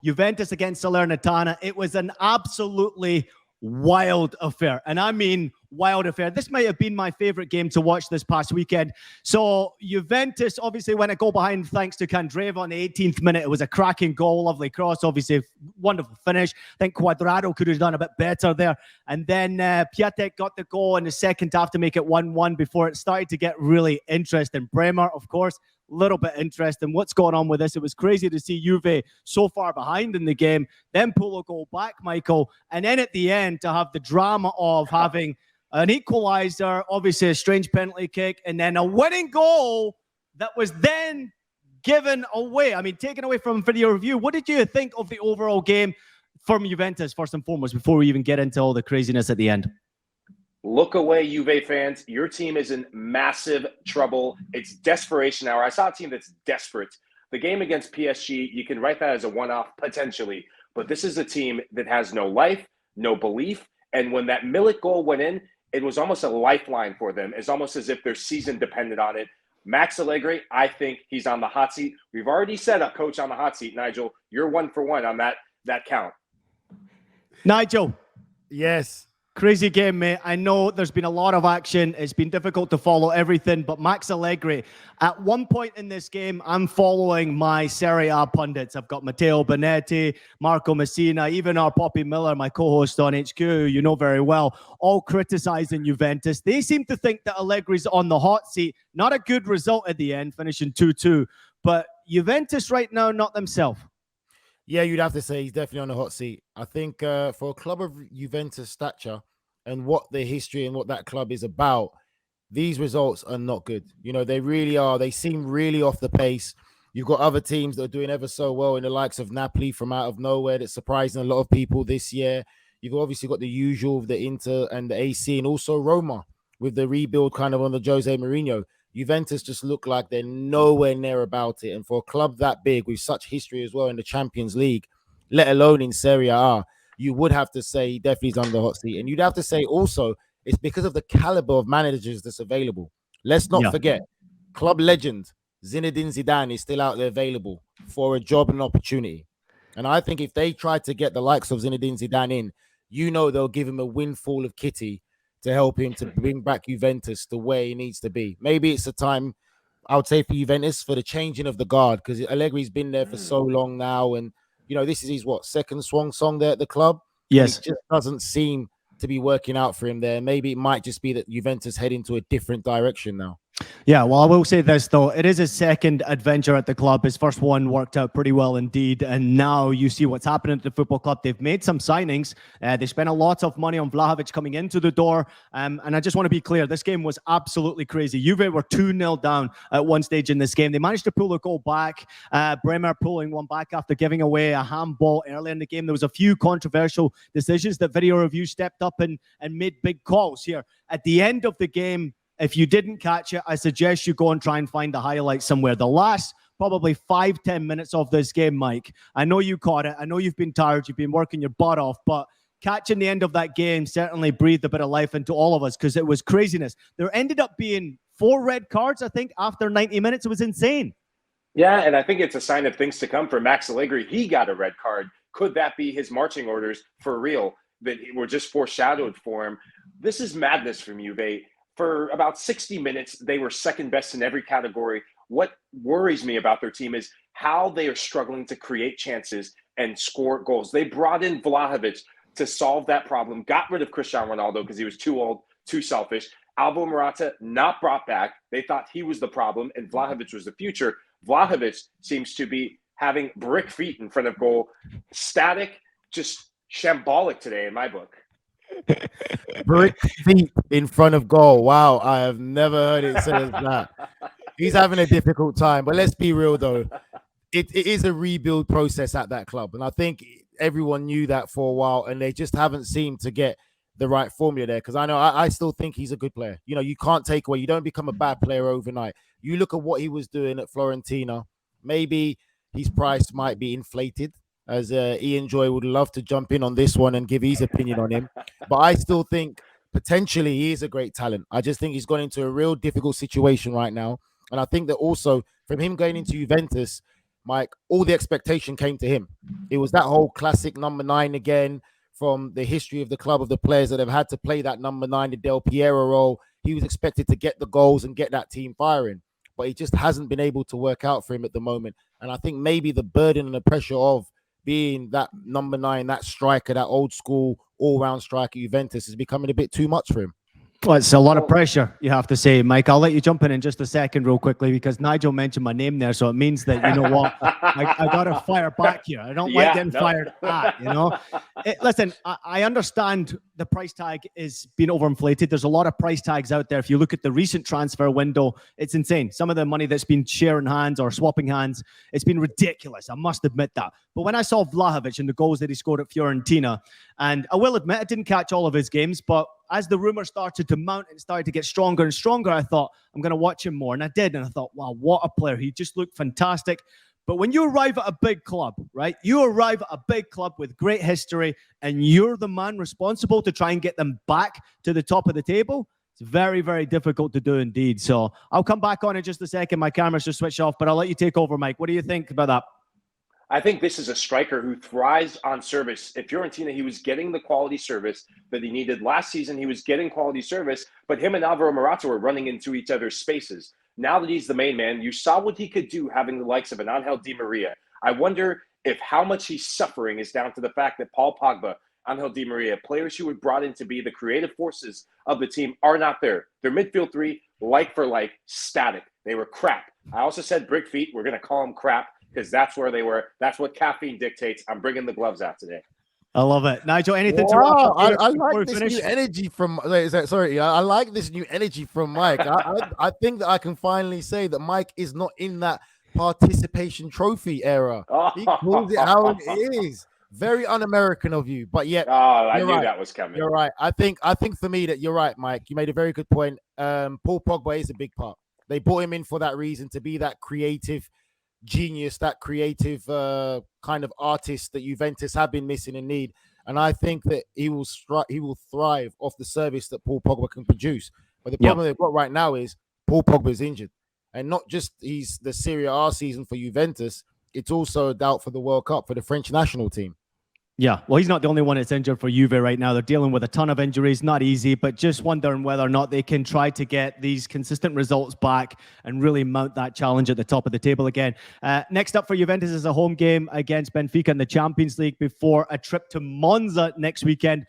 Juventus against Salernitana. It was an absolutely wild affair. And I mean wild affair. This might have been my favorite game to watch this past weekend. So Juventus obviously went a goal behind thanks to Candreva on the 18th minute. It was a cracking goal, lovely cross, obviously wonderful finish. I think Cuadrado could have done a bit better there. And then Piatek got the goal in the second half to make it 1-1 before it started to get really interesting. Bremer, of course, little bit interesting. What's going on with this? It was crazy to see Juve so far behind in the game, then pull a goal back, Michael, and then at the end to have the drama of having an equalizer, obviously a strange penalty kick, and then a winning goal that was then given away. I mean, taken away from video review. What did you think of the overall game from Juventus, first and foremost, before we even get into all the craziness at the end? Look away, Juve fans. Your team is in massive trouble. It's desperation hour. I saw a team that's desperate. The game against PSG, you can write that as a one-off potentially, but this is a team that has no life, no belief, and when that Milik goal went in, it was almost a lifeline for them. It's almost as if their season depended on it. Max Allegri, I think he's on the hot seat. We've already set a coach on the hot seat, Nigel. You're 1 for 1 on that count. Nigel. Yes. Crazy game, mate. I know there's been a lot of action. It's been difficult to follow everything, but Max Allegri, at one point in this game, I'm following my Serie A pundits. I've got Matteo Bonetti, Marco Messina, even our Poppy Miller, my co-host on HQ, you know very well, all criticizing Juventus. They seem to think that Allegri's on the hot seat. Not a good result at the end, finishing 2-2, but Juventus right now, not themselves. Yeah, you'd have to say he's definitely on the hot seat. I think for a club of Juventus stature and what their history and what that club is about, these results are not good. You know, they really are. They seem really off the pace. You've got other teams that are doing ever so well in the likes of Napoli from out of nowhere that's surprising a lot of people this year. You've obviously got the usual of the Inter and the AC and also Roma with the rebuild kind of on the Jose Mourinho. Juventus just look like they're nowhere near about it. And for a club that big with such history as well in the Champions League, let alone in Serie A, you would have to say he definitely is on the hot seat. And you'd have to say also it's because of the caliber of managers that's available. Let's not forget, club legend Zinedine Zidane is still out there available for a job and opportunity. And I think if they try to get the likes of Zinedine Zidane in, you know they'll give him a windfall of kitty to help him to bring back Juventus the way he needs to be. Maybe it's a time, I would say, for Juventus for the changing of the guard, because Allegri's been there for so long now. And, you know, this is his, second swan song there at the club? Yes. And it just doesn't seem to be working out for him there. Maybe it might just be that Juventus head into a different direction now. Yeah, well, I will say this, though. It is his second adventure at the club. His first one worked out pretty well indeed. And now you see what's happening at the football club. They've made some signings. They spent a lot of money on Vlahovic coming into the door. And I just want to be clear, this game was absolutely crazy. Juve were 2-0 down at one stage in this game. They managed to pull a goal back. Bremer pulling one back after giving away a handball early in the game. There was a few controversial decisions that video review stepped up and made big calls here. At the end of the game, if you didn't catch it, I suggest you go and try and find the highlights somewhere. The last probably 5-10 minutes of this game, Mike, I know you caught it. I know you've been tired. You've been working your butt off. But catching the end of that game certainly breathed a bit of life into all of us because it was craziness. There ended up being 4 red cards, I think, after 90 minutes. It was insane. Yeah, and I think it's a sign of things to come for Max Allegri. He got a red card. Could that be his marching orders for real that were just foreshadowed for him? This is madness from Juve. For about 60 minutes, they were second best in every category. What worries me about their team is how they are struggling to create chances and score goals. They brought in Vlahovic to solve that problem, got rid of Cristiano Ronaldo because he was too old, too selfish. Alvaro Morata not brought back. They thought he was the problem and Vlahovic was the future. Vlahovic seems to be having brick feet in front of goal. Static, just shambolic today in my book. Brick feet in front of goal. Wow, I have never heard it said as that. He's having a difficult time, but let's be real though. It is a rebuild process at that club, and I think everyone knew that for a while, and they just haven't seemed to get the right formula there. Because I know I still think he's a good player. You know, you can't take away. You don't become a bad player overnight. You look at what he was doing at Fiorentina. Maybe his price might be inflated, as Ian Joy would love to jump in on this one and give his opinion on him. But I still think potentially he is a great talent. I just think he's gone into a real difficult situation right now. And I think that also from him going into Juventus, Mike, all the expectation came to him. It was that whole classic number 9 again, from the history of the club, of the players that have had to play that number 9, the Del Piero role. He was expected to get the goals and get that team firing, but he just hasn't been able to work out for him at the moment. And I think maybe the burden and the pressure of being that number 9, that striker, that old school all-round striker Juventus is becoming a bit too much for him. Well, it's a lot of pressure, you have to say, Mike. I'll let you jump in just a second real quickly because Nigel mentioned my name there, so it means that, you know what, I got to fire back here. I don't like getting fired at, you know. Listen, I understand the price tag is being overinflated. There's a lot of price tags out there. If you look at the recent transfer window, it's insane. Some of the money that's been sharing hands or swapping hands, it's been ridiculous. I must admit that. But when I saw Vlahovic and the goals that he scored at Fiorentina, and I will admit I didn't catch all of his games, but as the rumors started to mount and started to get stronger and stronger, I thought, I'm going to watch him more. And I did. And I thought, wow, what a player. He just looked fantastic. But when you arrive at a big club, right, you arrive at a big club with great history and you're the man responsible to try and get them back to the top of the table, it's very, very difficult to do indeed. So I'll come back on in just a second. My camera's just switched off, but I'll let you take over, Mike. What do you think about that? I think this is a striker who thrives on service. At Fiorentina, he was getting the quality service that he needed. Last season, he was getting quality service, but him and Alvaro Morata were running into each other's spaces. Now that he's the main man, you saw what he could do having the likes of an Angel Di Maria. I wonder if how much he's suffering is down to the fact that Paul Pogba, Angel Di Maria, players who were brought in to be the creative forces of the team are not there. Their midfield three, like for like, static. They were crap. I also said brick feet. We're going to call them crap, because that's where they were. That's what caffeine dictates. I'm bringing the gloves out today. I love it. Nigel, anything to wrap up? I like this new energy from, I like this new energy from Mike. I think that I can finally say that Mike is not in that participation trophy era. He calls it how it is. Very un-American of you, but yet. Oh, I knew that was coming. You're right. I think for me that you're right, Mike. You made a very good point. Paul Pogba is a big part. They brought him in for that reason, to be that creative genius, that creative kind of artist that Juventus have been missing and need. And I think that he will thrive off the service that Paul Pogba can produce. But the problem they've got right now is Paul Pogba is injured, and not just he's the Serie A season for Juventus. It's also a doubt for the World Cup for the French national team. Yeah, well, he's not the only one that's injured for Juve right now. They're dealing with a ton of injuries. Not easy, but just wondering whether or not they can try to get these consistent results back and really mount that challenge at the top of the table again. Next up for Juventus is a home game against Benfica in the Champions League before a trip to Monza next weekend.